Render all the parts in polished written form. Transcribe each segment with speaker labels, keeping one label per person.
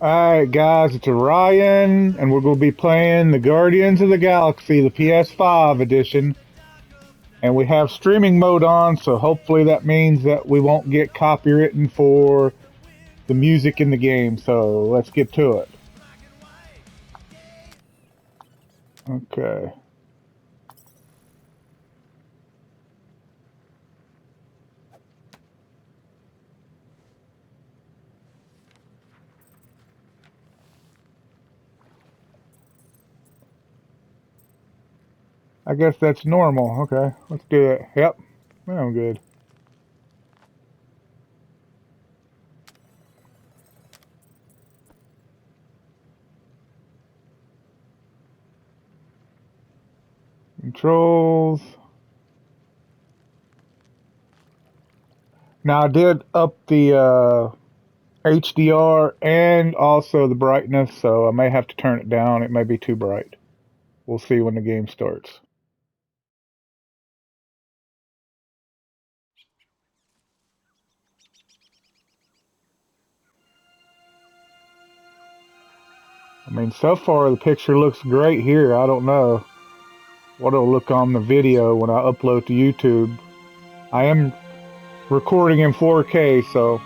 Speaker 1: Alright, guys, it's Orion, and we're going to be playing the Guardians of the Galaxy, the PS5 edition. And we have streaming mode on, so hopefully that means that we won't get copywritten for the music in the game. So let's get to it. Okay. I guess that's normal. Okay, let's do it. Yep, I'm good. Controls. Now I did up the HDR and also the brightness, so I may have to turn it down. It may be too bright. We'll see when the game starts. I mean, so far the picture looks great here. I don't know what it'll look on the video when I upload to YouTube. I am recording in 4K, so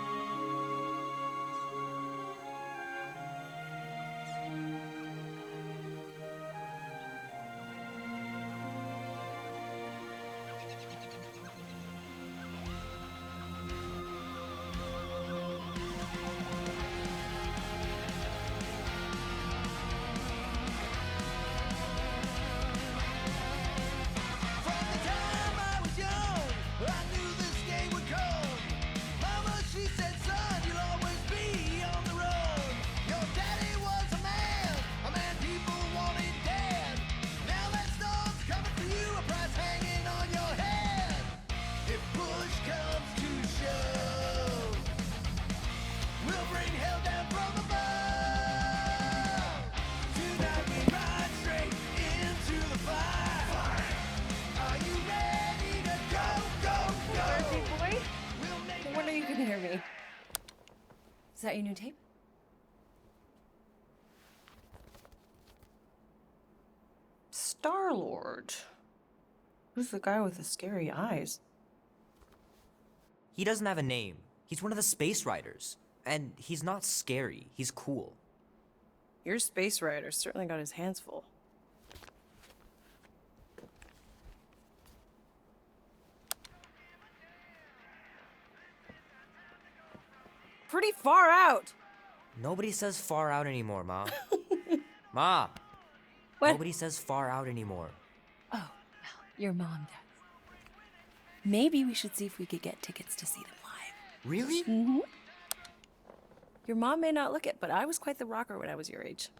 Speaker 2: hear me. Is that your new tape? Star-Lord. Who's the guy with the scary eyes?
Speaker 3: He doesn't have a name. He's one of the space riders. And he's not scary. He's cool.
Speaker 2: Your space rider certainly got his hands full. Pretty far out.
Speaker 3: Nobody says far out anymore, Ma. Ma!
Speaker 2: What?
Speaker 3: Nobody says far out anymore.
Speaker 2: Oh, well, your mom does. Maybe we should see if we could get tickets to see them live.
Speaker 3: Really?
Speaker 2: Mm-hmm. Your mom may not look it, but I was quite the rocker when I was your age.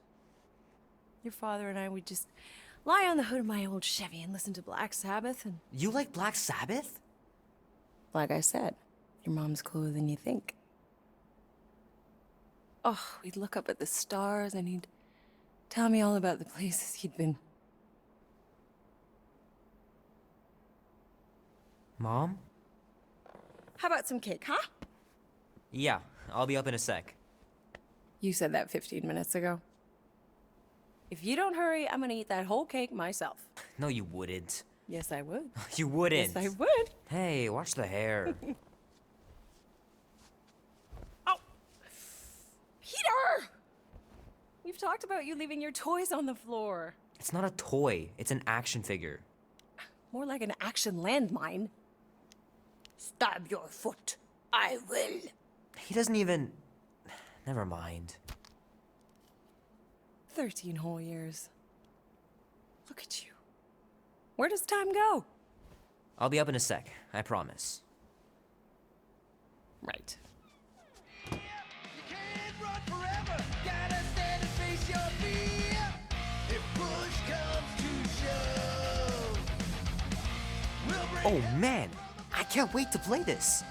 Speaker 2: Your father and I would just lie on the hood of my old Chevy and listen to Black Sabbath and...
Speaker 3: You like Black Sabbath?
Speaker 2: Like I said, your mom's cooler than you think. Oh, we'd look up at the stars and he'd tell me all about the places he'd been.
Speaker 3: Mom?
Speaker 2: How about some cake, huh?
Speaker 3: Yeah, I'll be up in a sec.
Speaker 2: You said that 15 minutes ago. If you don't hurry, I'm gonna eat that whole cake myself.
Speaker 3: No, you wouldn't.
Speaker 2: Yes, I would.
Speaker 3: You wouldn't.
Speaker 2: Yes, I would.
Speaker 3: Hey, watch the hair.
Speaker 2: Oh! Peter! We've talked about you leaving your toys on the floor.
Speaker 3: It's not a toy. It's an action figure.
Speaker 2: More like an action landmine. Stab your foot. I will.
Speaker 3: He doesn't even... Never mind.
Speaker 2: 13 whole years. Look at you. Where does time go?
Speaker 3: I'll be up in a sec, I promise.
Speaker 2: Right.
Speaker 3: Oh man, I can't wait to play this.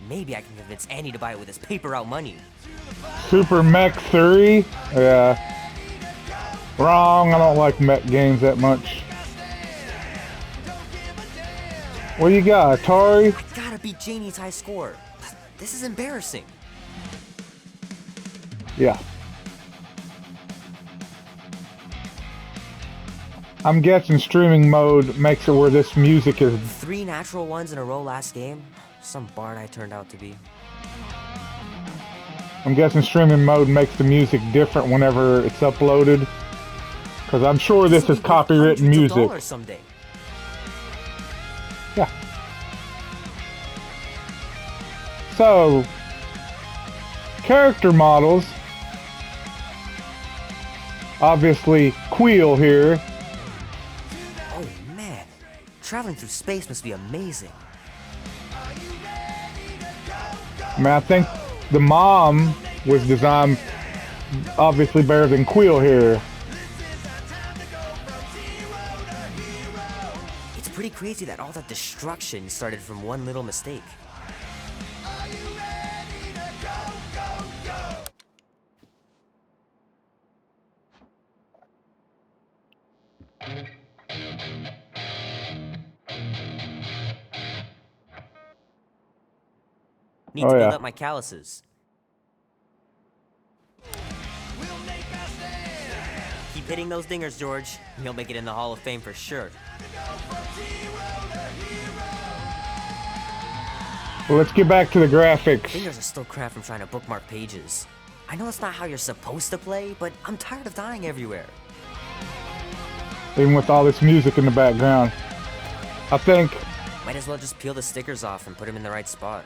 Speaker 3: Maybe I can convince Annie to buy it with his paper out money.
Speaker 1: Super Mech 3? Yeah. Wrong, I don't like mech games that much. What do you got, Atari?
Speaker 3: I gotta beat Janie's high score. This is embarrassing.
Speaker 1: Yeah, I'm guessing streaming mode makes it where this music is...
Speaker 3: 3 natural ones in a row last game? Some bard I turned out to be.
Speaker 1: I'm guessing streaming mode makes the music different whenever it's uploaded. Because I'm sure this is copywritten music.
Speaker 3: Someday.
Speaker 1: Yeah. So, character models. Obviously, Queel here.
Speaker 3: Oh man, traveling through space must be amazing.
Speaker 1: I mean, I think the mom was designed obviously better than Queel here.
Speaker 3: It's pretty crazy that all that destruction started from one little mistake. Need to build up my calluses. Keep hitting those dingers, George. You'll make it in the Hall of Fame for sure.
Speaker 1: Well, let's get back to the graphics.
Speaker 3: Fingers are still cramped from trying to bookmark pages. I know it's not how you're supposed to play, but I'm tired of dying everywhere.
Speaker 1: Even with all this music in the background. I think...
Speaker 3: Might as well just peel the stickers off and put them in the right spot.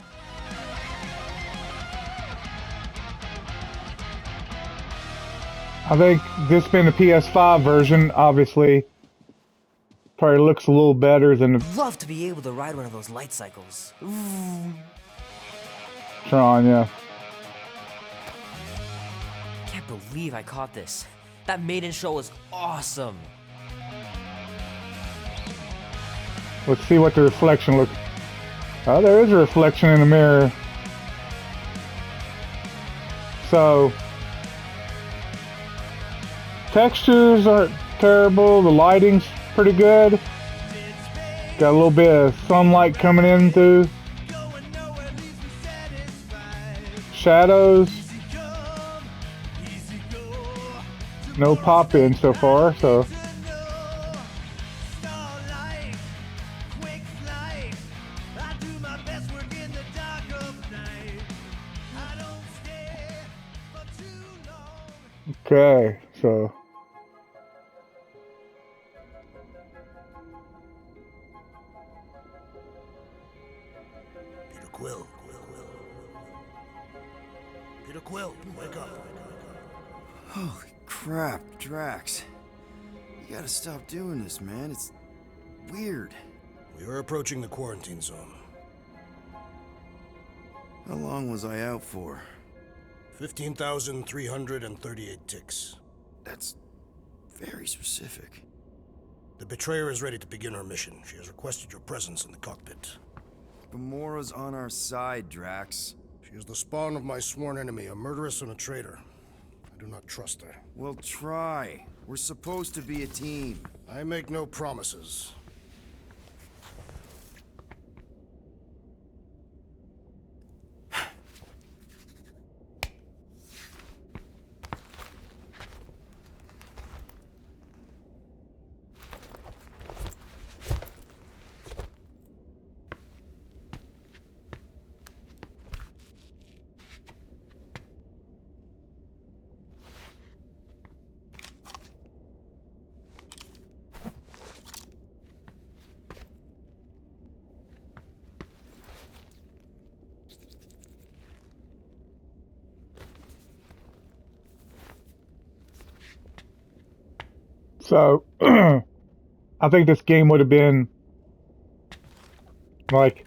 Speaker 1: I think this being the PS5 version, obviously, probably looks a little better than the
Speaker 3: Love to be able to ride one of those light cycles.
Speaker 1: Tron, yeah.
Speaker 3: Can't believe I caught this. That maiden show was awesome.
Speaker 1: Let's see what the reflection looks. Oh, there is a reflection in the mirror. So, textures aren't terrible. The lighting's pretty good. Got a little bit of sunlight coming in through. Shadows. No pop-in so far, so. Okay, so.
Speaker 4: Peter Quill, wake up.
Speaker 5: Holy crap, Drax. You gotta stop doing this, man. It's weird.
Speaker 4: We are approaching the quarantine zone.
Speaker 5: How long was I out for?
Speaker 4: 15,338 ticks.
Speaker 5: That's very specific.
Speaker 4: The betrayer is ready to begin her mission. She has requested your presence in the cockpit.
Speaker 5: Gamora's on our side, Drax.
Speaker 4: She is the spawn of my sworn enemy, a murderess and a traitor. I do not trust her.
Speaker 5: Well, try. We're supposed to be a team.
Speaker 4: I make no promises.
Speaker 1: So, I think this game would have been like...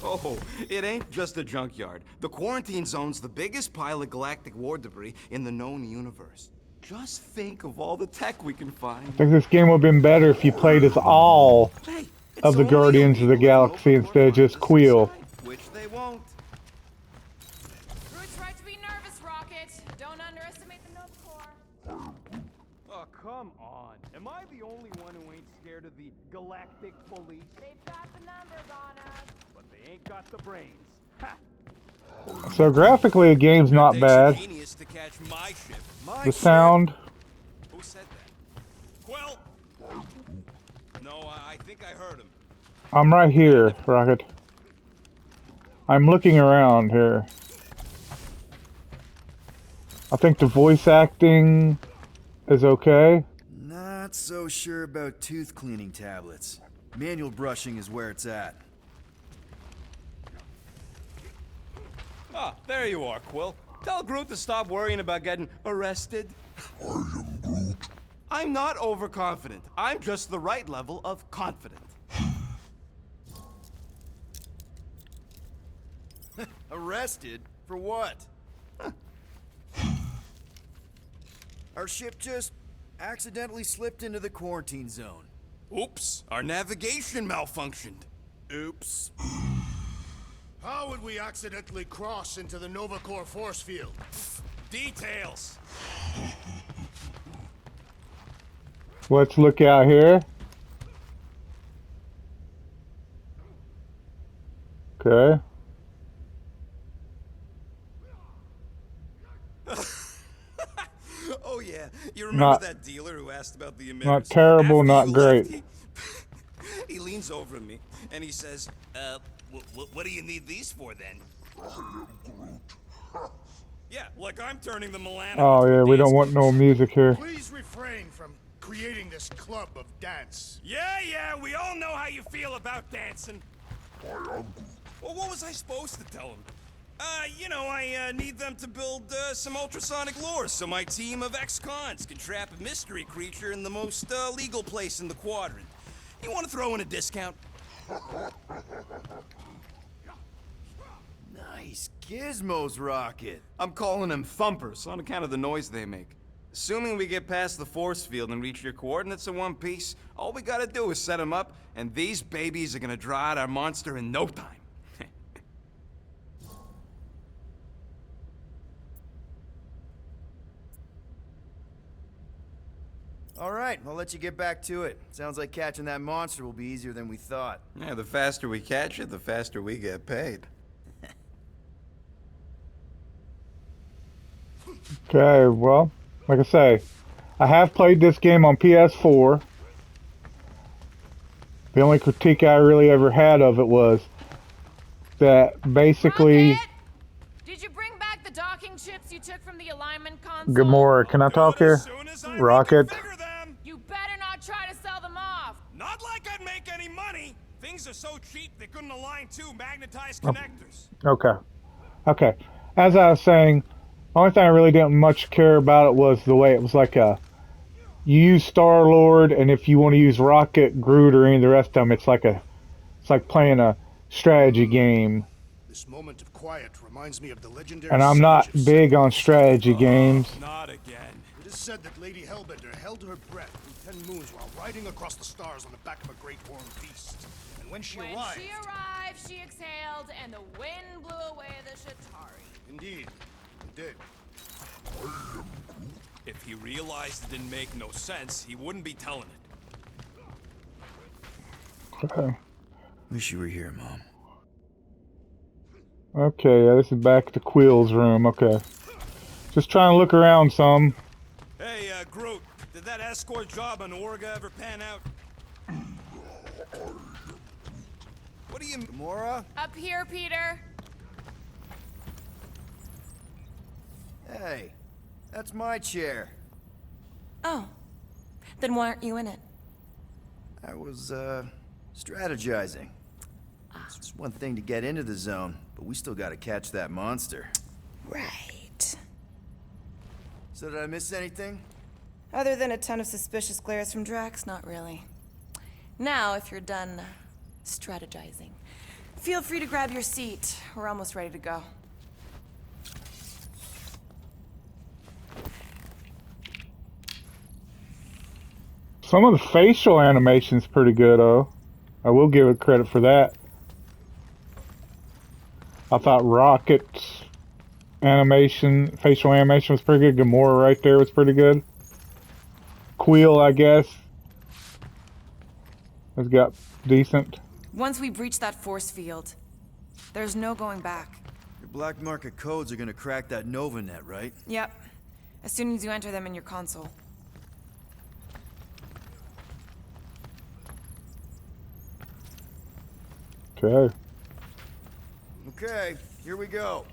Speaker 6: Oh, it ain't just a junkyard. The quarantine zone's the biggest pile of galactic war debris in the known universe. Just think of all the tech we can find.
Speaker 1: I think this game would have been better if you played as all of the Guardians of the Galaxy instead of just Queel.
Speaker 6: Which they won't.
Speaker 7: Groot's right to be nervous, Rocket. Don't underestimate the North Corps.
Speaker 8: Oh, come on. Am I the only one who ain't scared of the galactic police?
Speaker 7: They've got the numbers on us.
Speaker 8: But they ain't got the brains. Ha!
Speaker 1: So graphically, the game's not bad.
Speaker 8: To catch my ship.
Speaker 1: The sound.
Speaker 8: Who said that? Quill!
Speaker 1: I'm right here, Rocket. I'm looking around here. I think the voice acting is okay.
Speaker 5: Not so sure about tooth cleaning tablets. Manual brushing is where it's at.
Speaker 8: Ah, there you are, Quill. Tell Groot to stop worrying about getting arrested.
Speaker 4: I am Groot.
Speaker 6: I'm not overconfident. I'm just the right level of confident.
Speaker 5: Arrested? For what? Our ship just accidentally slipped into the quarantine zone.
Speaker 6: Oops, our navigation malfunctioned.
Speaker 5: Oops.
Speaker 4: How would we accidentally cross into the Nova Corps force field?
Speaker 8: Details.
Speaker 1: Let's look out here. Okay.
Speaker 6: Oh yeah, you remember
Speaker 1: Not-
Speaker 6: that dealer who asked about the emitters?
Speaker 1: Not terrible,
Speaker 6: After
Speaker 1: not
Speaker 6: you
Speaker 1: great.
Speaker 6: left, he leans over at me and he says, what do you need these for then? Yeah, like I'm turning the Milano
Speaker 1: Oh
Speaker 6: into a
Speaker 1: yeah, we
Speaker 6: dance
Speaker 1: don't want no
Speaker 6: club.
Speaker 1: music here.
Speaker 4: Please refrain from creating this club of dance.
Speaker 8: Yeah, we all know how you feel about dancing.
Speaker 6: Well, what was I supposed to tell him? I need them to build some ultrasonic lures so my team of ex-cons can trap a mystery creature in the most legal place in the quadrant. You want to throw in a discount?
Speaker 5: Nice gizmos, Rocket.
Speaker 6: I'm calling them thumpers on account of the noise they make. Assuming we get past the force field and reach your coordinates in one piece, all we gotta do is set them up, and these babies are gonna draw out our monster in no time.
Speaker 5: All right, I'll let you get back to it. Sounds like catching that monster will be easier than we thought.
Speaker 6: Yeah, the faster we catch it, the faster we get paid.
Speaker 1: Okay, well, like I say, I have played this game on PS4. The only critique I really ever had of it was that basically...
Speaker 7: Rocket! Did you bring back the docking chips you took from the alignment console?
Speaker 1: Gamora, can I talk here? Rocket.
Speaker 7: You better not try to sell them off.
Speaker 8: Not like I'd make any money. Things are so cheap they couldn't align two magnetized connectors.
Speaker 1: Okay. Okay. As I was saying, the only thing I really didn't much care about it was the way it was like a... You use Star-Lord, and if you want to use Rocket, Groot, or any of the rest of them, it's like playing a strategy game.
Speaker 4: This moment of quiet reminds me of the legendary
Speaker 1: And I'm not
Speaker 4: siege of
Speaker 1: big on
Speaker 4: Severus.
Speaker 1: strategy games.
Speaker 8: Not again.
Speaker 4: It is said that Lady Hellbender held her breath through 10 moons while riding across the stars on the back of a great horned beast. And when she arrived...
Speaker 7: She exhaled, and the wind blew away the Shatari.
Speaker 4: Indeed, it did.
Speaker 8: If he realized it didn't make no sense, he wouldn't be telling it.
Speaker 1: Okay.
Speaker 5: Wish you were here, Mom.
Speaker 1: Okay, yeah, this is back to Quill's room. Okay. Just trying to look around some.
Speaker 8: Hey, Groot, did that escort job on Orga ever pan out? What do you...
Speaker 5: Gamora?
Speaker 7: Up here, Peter.
Speaker 5: Hey, that's my chair.
Speaker 2: Oh. Then why aren't you in it?
Speaker 5: I was, strategizing. It's one thing to get into the zone, but we still gotta catch that monster.
Speaker 2: Right.
Speaker 5: So did I miss anything?
Speaker 2: Other than a ton of suspicious glares from Drax, not really. Now, if you're done strategizing, feel free to grab your seat. We're almost ready to go.
Speaker 1: Some of the facial animation's pretty good, though. I will give it credit for that. I thought Rocket's facial animation was pretty good. Gamora right there was pretty good. Quill, I guess, has got decent.
Speaker 2: Once we breach that force field, there's no going back.
Speaker 5: Your black market codes are gonna crack that Nova net, right?
Speaker 2: Yep. As soon as you enter them in your console.
Speaker 1: Okay.
Speaker 5: Okay, here we go.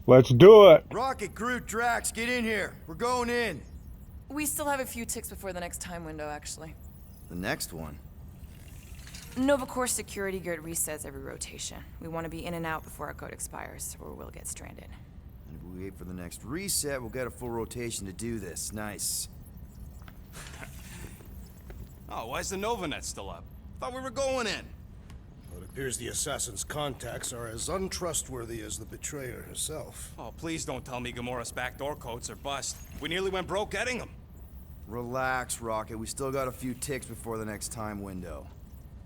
Speaker 1: Let's do it.
Speaker 5: Rocket, Groot, Drax, get in here. We're going in.
Speaker 9: We still have a few ticks before the next time window, actually.
Speaker 5: The next one?
Speaker 9: Nova Corps security grid resets every rotation. We want to be in and out before our code expires, or we'll get stranded.
Speaker 5: And if we wait for the next reset, we'll get a full rotation to do this. Nice.
Speaker 6: Oh, why's the Novanet still up? Thought we were going in.
Speaker 4: Well, it appears the assassin's contacts are as untrustworthy as the betrayer herself.
Speaker 6: Oh, please don't tell me Gamora's backdoor codes are bust. We nearly went broke getting them.
Speaker 5: Relax, Rocket. We still got a few ticks before the next time window.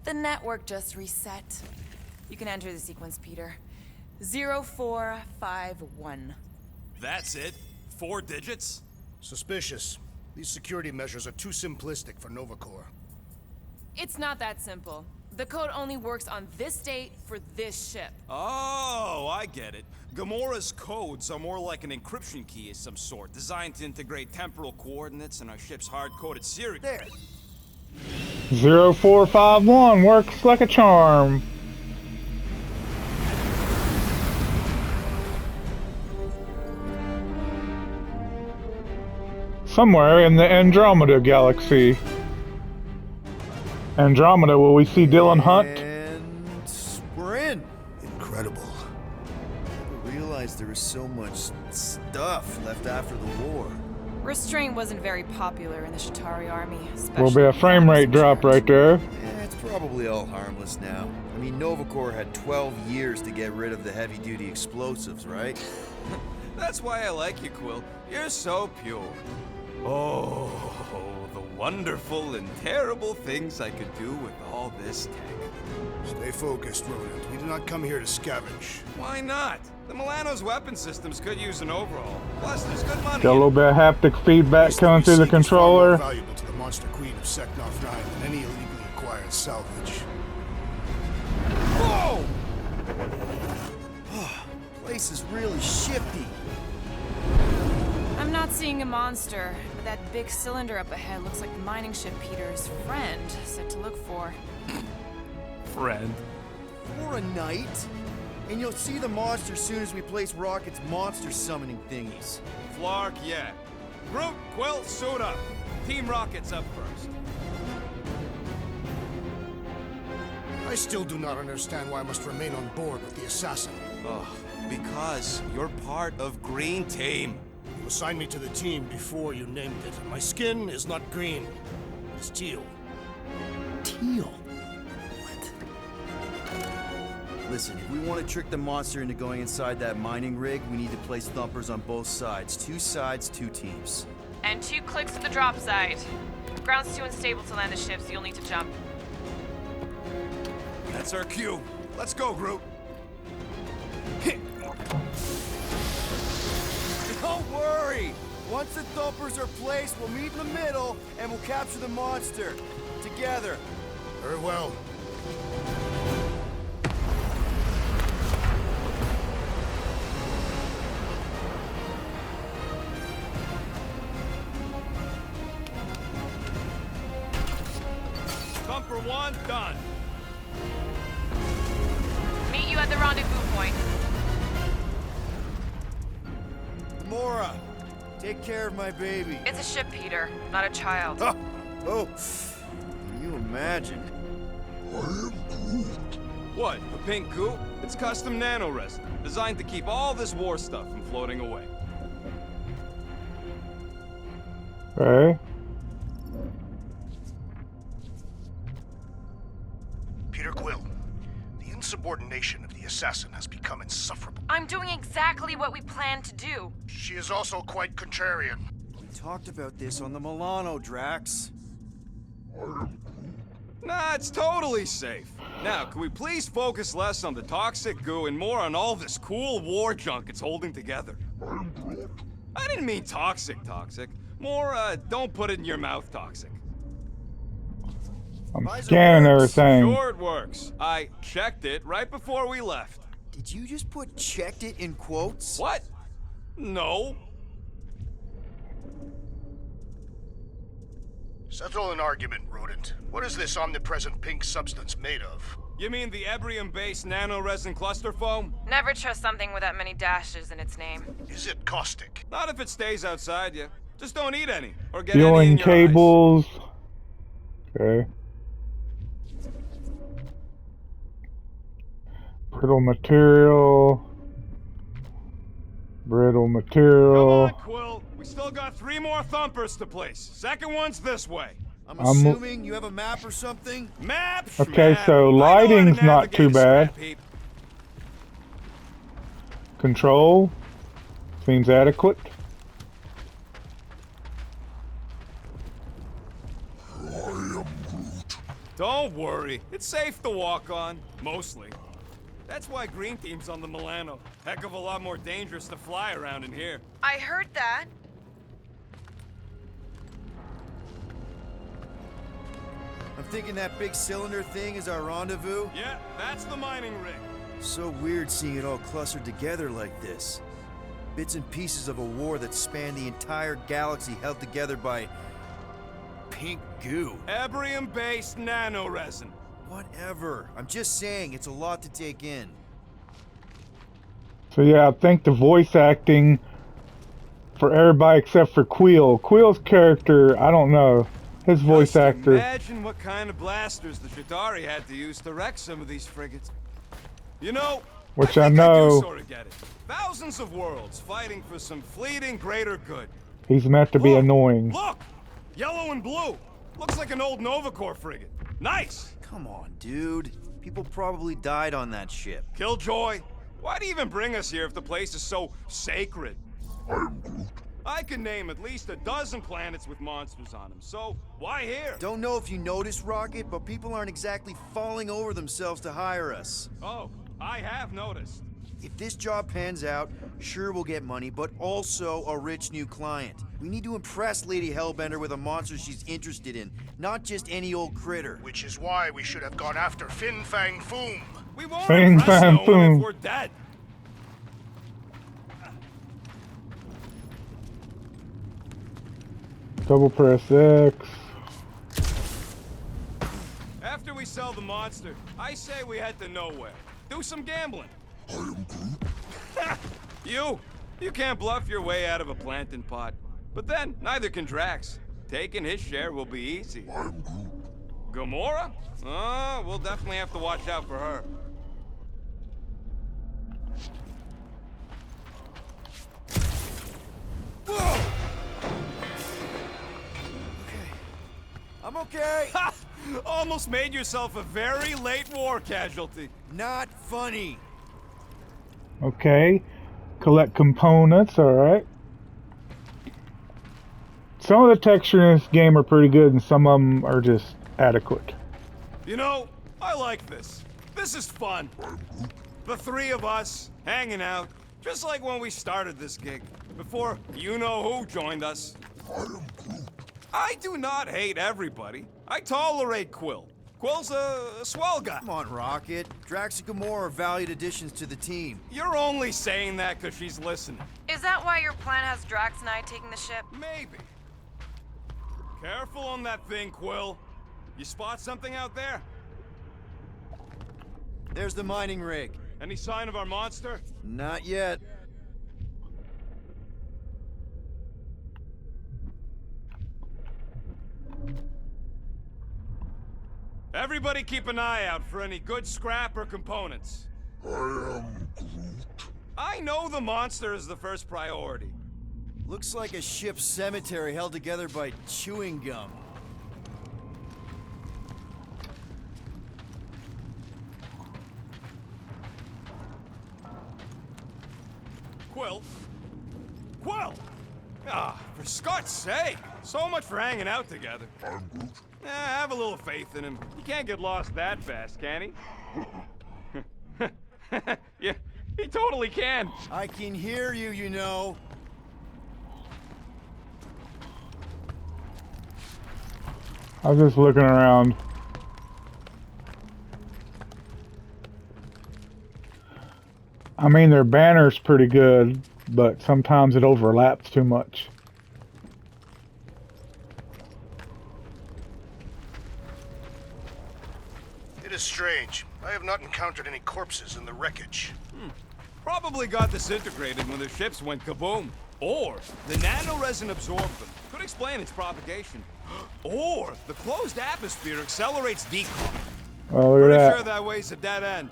Speaker 9: The network just reset. You can enter the sequence, Peter. 0451.
Speaker 6: That's it? 4 digits?
Speaker 4: Suspicious. These security measures are too simplistic for Nova Corps.
Speaker 7: It's not that simple. The code only works on this date for this ship.
Speaker 6: Oh, I get it. Gamora's codes are more like an encryption key of some sort, designed to integrate temporal coordinates in our ship's hard-coded serial.
Speaker 5: There.
Speaker 1: 0451 works like a charm. Somewhere in the Andromeda galaxy. Andromeda, will we see Dylan Hunt?
Speaker 5: And we're in.
Speaker 4: Incredible.
Speaker 5: I didn't realize there was so much stuff left after the war.
Speaker 9: Restraint wasn't very popular in the Shatari army,
Speaker 1: Will
Speaker 9: especially
Speaker 1: be a frame rate drop right there.
Speaker 5: Yeah, it's probably all harmless now. I mean, Nova Corps had 12 years to get rid of the heavy-duty explosives, right?
Speaker 6: That's why I like you, Quill. You're so pure. Oh, the wonderful and terrible things I could do with all this tech.
Speaker 4: Stay focused, Rodent. We did not come here to scavenge.
Speaker 6: Why not? The Milano's weapon systems could use an overhaul. Plus, there's good money.
Speaker 1: Got a little bit of haptic feedback
Speaker 4: This
Speaker 1: coming through the
Speaker 4: WC is far more
Speaker 1: controller.
Speaker 4: valuable to the Monster Queen of Seknov 9 than any illegally acquired salvage.
Speaker 6: Whoa!
Speaker 5: Place is really shifty.
Speaker 9: I'm not seeing a monster, but that big cylinder up ahead looks like the mining ship Peter's friend said to look for.
Speaker 6: Friend.
Speaker 5: For a night. And you'll see the monster soon as we place Rocket's monster summoning thingies.
Speaker 6: Flark, yeah. Groot, Quill, suit up. Team Rocket's up first.
Speaker 4: I still do not understand why I must remain on board with the assassin.
Speaker 6: Oh, because you're part of Green Team.
Speaker 4: You assigned me to the team before you named it, and my skin is not green. It's teal.
Speaker 5: Teal? Listen, if we want to trick the monster into going inside that mining rig, we need to place thumpers on both sides. 2 sides, 2 teams.
Speaker 7: And 2 clicks to the drop site. Ground's too unstable to land the ship, so you'll need to jump.
Speaker 6: That's our cue. Let's go, Groot.
Speaker 5: Don't worry! Once the thumpers are placed, we'll meet in the middle, and we'll capture the monster. Together.
Speaker 4: Very well.
Speaker 6: Thumper 1, done.
Speaker 7: Meet you at the rendezvous point.
Speaker 5: Mora, take care of my baby.
Speaker 9: It's a ship, Peter, not a child.
Speaker 5: Oh, can you imagine?
Speaker 6: What, the pink goo? It's custom nano-resin, designed to keep all this war stuff from floating away.
Speaker 1: Okay.
Speaker 4: Peter Quill, the insubordination of the assassin has become insufferable.
Speaker 7: I'm doing exactly what we planned to do.
Speaker 4: She is also quite contrarian.
Speaker 5: We talked about this on the Milano, Drax.
Speaker 6: Nah, it's totally safe. Now, can we please focus less on the toxic goo and more on all this cool war junk it's holding together? I didn't mean toxic. More, don't put it in your mouth toxic.
Speaker 1: I'm scanning everything.
Speaker 6: Sure it works. I checked it right before we left.
Speaker 5: Did you just put checked it in quotes?
Speaker 6: What? No.
Speaker 4: Settle an argument, rodent. What is this omnipresent pink substance made of?
Speaker 6: You mean the Ebrium-based nanoresin cluster foam?
Speaker 9: Never trust something with that many dashes in its name.
Speaker 4: Is it caustic?
Speaker 6: Not if it stays outside you. Just don't eat any, or get any
Speaker 1: Viewing
Speaker 6: in your
Speaker 1: cables. Okay. Brittle material. Brittle
Speaker 6: eyes.
Speaker 1: material.
Speaker 6: Come on, Quill. We still got 3 more thumpers to place. Second one's this way.
Speaker 5: I'm assuming you have a map or something?
Speaker 6: Map?
Speaker 1: Okay,
Speaker 6: schmap.
Speaker 1: so
Speaker 6: I know how to
Speaker 1: lighting's not too
Speaker 6: navigate a
Speaker 1: bad.
Speaker 6: scrap heap.
Speaker 1: Control. Seems adequate.
Speaker 6: Don't worry. It's safe to walk on. Mostly. That's why Green Team's on the Milano. Heck of a lot more dangerous to fly around in here.
Speaker 9: I heard that.
Speaker 5: I'm thinking that big cylinder thing is our rendezvous.
Speaker 6: Yeah, that's the mining rig.
Speaker 5: So weird seeing it all clustered together like this. Bits and pieces of a war that spanned the entire galaxy held together by pink goo.
Speaker 6: Ebrium-based nanoresin.
Speaker 5: Whatever. I'm just saying, it's a lot to take in.
Speaker 1: So yeah, I think the voice acting for everybody except for Quill. Quill's character, I don't know. His voice
Speaker 6: Just
Speaker 1: actor.
Speaker 6: Imagine what kind of blasters the Chitauri had to use to wreck some of these frigates. You know,
Speaker 1: Which
Speaker 6: I
Speaker 1: I
Speaker 6: think I
Speaker 1: know.
Speaker 6: do sort of get it. Thousands of worlds fighting for some fleeting greater good.
Speaker 1: He's meant to be
Speaker 6: Look,
Speaker 1: annoying.
Speaker 6: Look! Yellow and blue. Looks like an old Nova Corps frigate. Nice!
Speaker 5: Come on, dude. People probably died on that ship.
Speaker 6: Killjoy, why do you even bring us here if the place is so sacred? I can name at least a dozen planets with monsters on them, so why here?
Speaker 5: Don't know if you noticed, Rocket, but people aren't exactly falling over themselves to hire us.
Speaker 6: Oh, I have noticed.
Speaker 5: If this job pans out, sure we'll get money, but also a rich new client. We need to impress Lady Hellbender with a monster she's interested in, not just any old critter.
Speaker 4: Which is why we should have gone after Fin Fang Foom.
Speaker 6: We won't
Speaker 1: Fang
Speaker 6: impress
Speaker 1: Fang
Speaker 6: no one
Speaker 1: Foom.
Speaker 6: if we're dead.
Speaker 1: Double press X.
Speaker 6: After we sell the monster, I say we head to nowhere. Do some gambling. You can't bluff your way out of a plantain pot. But then, neither can Drax. Taking his share will be easy. Gamora? Oh, we'll definitely have to watch out for her.
Speaker 5: I'm okay.
Speaker 6: Ha! Almost made yourself a very late war casualty.
Speaker 5: Not funny.
Speaker 1: Okay. Collect components, alright. Some of the texture in this game are pretty good and some of them are just adequate.
Speaker 6: You know, I like this. This is fun. The 3 of us, hanging out, just like when we started this gig, before you-know-who joined us. I do not hate everybody. I tolerate Quill. Quill's a swell guy.
Speaker 5: Come on, Rocket. Drax and Gamora are valued additions to the team.
Speaker 6: You're only saying that because she's listening.
Speaker 9: Is that why your plan has Drax and I taking the ship?
Speaker 6: Maybe. Careful on that thing, Quill. You spot something out there?
Speaker 5: There's the mining rig.
Speaker 6: Any sign of our monster?
Speaker 5: Not yet.
Speaker 6: Everybody keep an eye out for any good scrap or components. I know the monster is the first priority.
Speaker 5: Looks like a ship's cemetery held together by chewing gum.
Speaker 6: Quill? Quill! Ah, for Scott's sake! So much for hanging out together. Have a little faith in him. He can't get lost that fast, can he? Yeah, he totally can.
Speaker 5: I can hear you, you know.
Speaker 1: I was just looking around. I mean, their banner's pretty good, but sometimes it overlaps too much.
Speaker 4: is strange. I have not encountered any corpses in the wreckage.
Speaker 6: Probably got disintegrated when the ships went kaboom. Or the nanoresin absorbed them. Could explain its propagation. Or the closed atmosphere accelerates decom.
Speaker 1: Oh, look
Speaker 6: Pretty
Speaker 1: at
Speaker 6: sure
Speaker 1: that.
Speaker 6: that way's a dead end.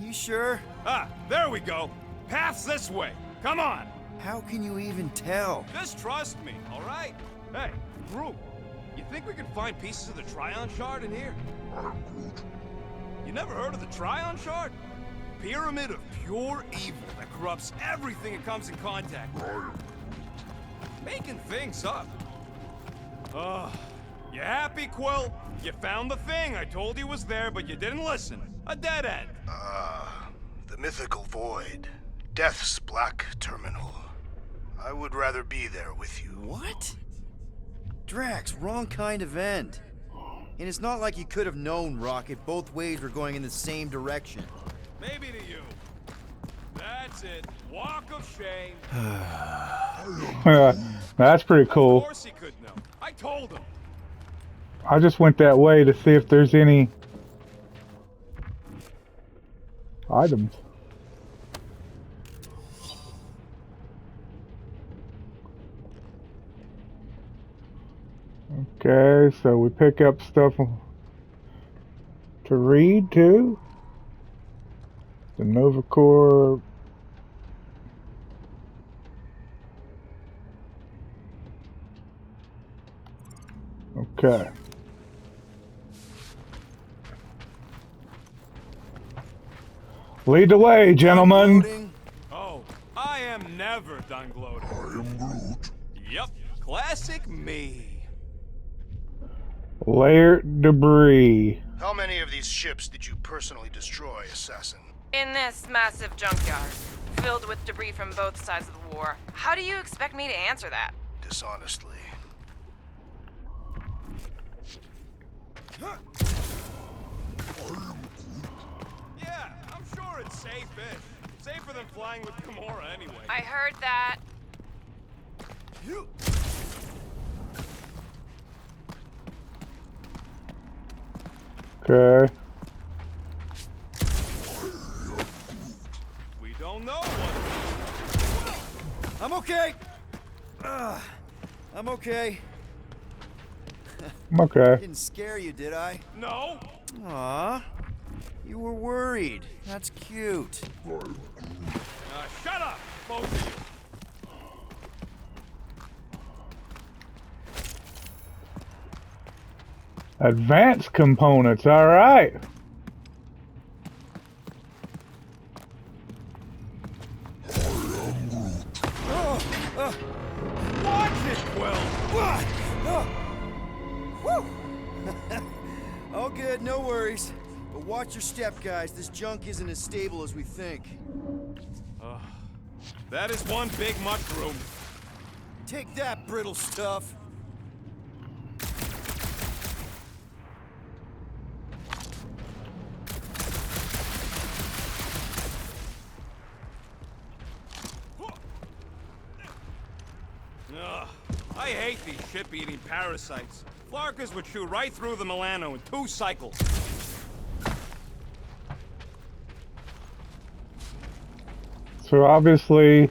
Speaker 5: You sure?
Speaker 6: Ah, there we go. Path's this way. Come on.
Speaker 5: How can you even tell?
Speaker 6: Just trust me, all right? Hey, group. You think we could find pieces of the Trion Shard in here? You never heard of the Trion Shard? Pyramid of pure evil that corrupts everything it comes in contact with. Making things up. You happy, Quill? You found the thing I told you was there, but you didn't listen. A dead end.
Speaker 4: The mythical void. Death's black terminal. I would rather be there with you.
Speaker 5: What? Drax, wrong kind of end. And it's not like you could have known, Rocket. Both ways were going in the same direction.
Speaker 6: Maybe to you. That's it. Walk of shame.
Speaker 1: That's pretty
Speaker 6: Of
Speaker 1: cool.
Speaker 6: course he could know. I told him.
Speaker 1: I just went that way to see if there's any items. Okay, so we pick up stuff to read too. The Nova Corps. Okay. Lead the way, gentlemen.
Speaker 5: Loading.
Speaker 6: Oh, I am never done gloating. I am Groot. Yep, classic me.
Speaker 1: Layer debris.
Speaker 4: How many of these ships did you personally destroy, Assassin?
Speaker 9: In this massive junkyard, filled with debris from both sides of the war. How do you expect me to answer that?
Speaker 4: Dishonestly.
Speaker 6: Yeah, I'm sure it's safe-ish. Safer than flying with Gamora anyway.
Speaker 9: I heard that.
Speaker 1: Okay.
Speaker 6: We don't know what.
Speaker 5: I'm okay. I'm okay.
Speaker 1: I'm okay.
Speaker 5: Didn't scare you, did I?
Speaker 6: No.
Speaker 5: Aw. You were worried. That's cute.
Speaker 6: Shut up, both of you.
Speaker 1: Advanced components, alright.
Speaker 6: Watch it, Quill.
Speaker 5: All good, no worries. But watch your step, guys. This junk isn't as stable as we think.
Speaker 6: That is one big mushroom.
Speaker 5: Take that, brittle stuff.
Speaker 6: Ugh, I hate these ship-eating parasites. Flarkers would chew right through the Milano in 2 cycles.
Speaker 1: So obviously,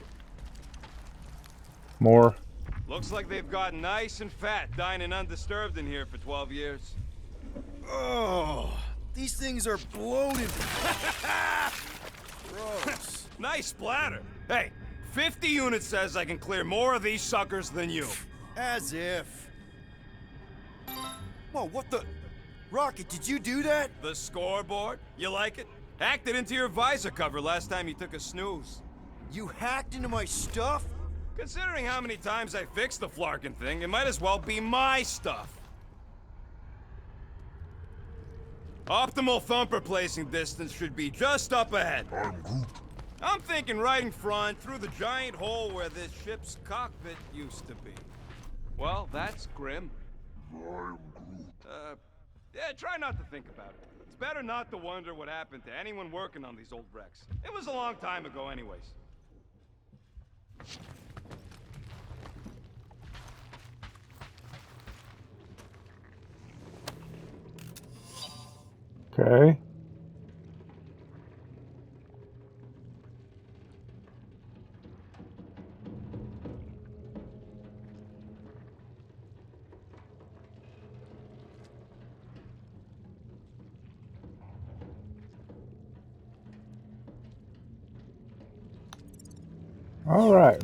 Speaker 1: more.
Speaker 6: Looks like they've gotten nice and fat, dining undisturbed in here for 12 years.
Speaker 5: Oh, these things are bloated. Gross.
Speaker 6: Nice splatter. Hey, 50 units says I can clear more of these suckers than you.
Speaker 5: As if. Whoa, what the? Rocket, did you do that?
Speaker 6: The scoreboard? You like it? Hacked it into your visor cover last time you took a snooze.
Speaker 5: You hacked into my stuff?
Speaker 6: Considering how many times I fixed the Flarkin thing, it might as well be my stuff. Optimal thumper placing distance should be just up ahead. I'm thinking right in front, through the giant hole where this ship's cockpit used to be. Well, that's grim. Yeah, try not to think about it. It's better not to wonder what happened to anyone working on these old wrecks. It was a long time ago anyways.
Speaker 1: Okay. All right.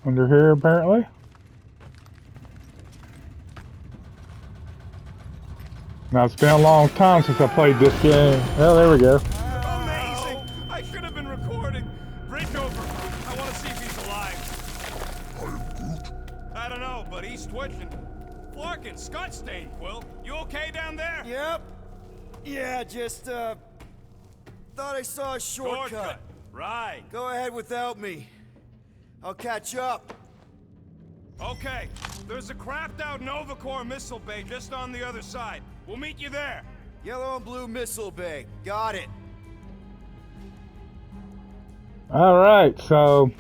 Speaker 1: Under here, apparently. Now, it's been a long time since I played this game. Oh, there we go.
Speaker 8: Amazing! I should have been recording. Bridge over. I want to see if he's alive. I don't know, but he's twitching. Flarkin, Scott stain, Quill. You okay down there?
Speaker 5: Yep. Yeah, just, thought I saw a shortcut.
Speaker 8: Right.
Speaker 5: Go ahead without me. I'll catch up.
Speaker 8: Okay. There's a crapped out Nova Corps missile bay just on the other side. We'll meet you there.
Speaker 5: Yellow and blue missile bay. Got it.
Speaker 1: All right, so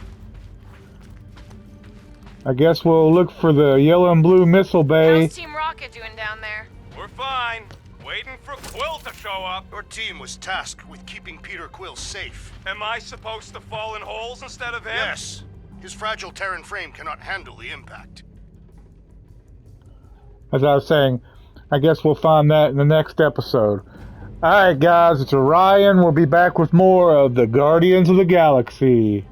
Speaker 1: I guess we'll look for the yellow and blue missile bay.
Speaker 9: How's Team Rocket doing down there?
Speaker 8: We're fine. Waiting for Quill to show up.
Speaker 4: Your team was tasked with keeping Peter Quill safe.
Speaker 8: Am I supposed to fall in holes instead of him?
Speaker 4: Yes. His fragile Terran frame cannot handle the impact.
Speaker 1: As I was saying, I guess we'll find that in the next episode. Alright guys, it's Orion. We'll be back with more of the Guardians of the Galaxy.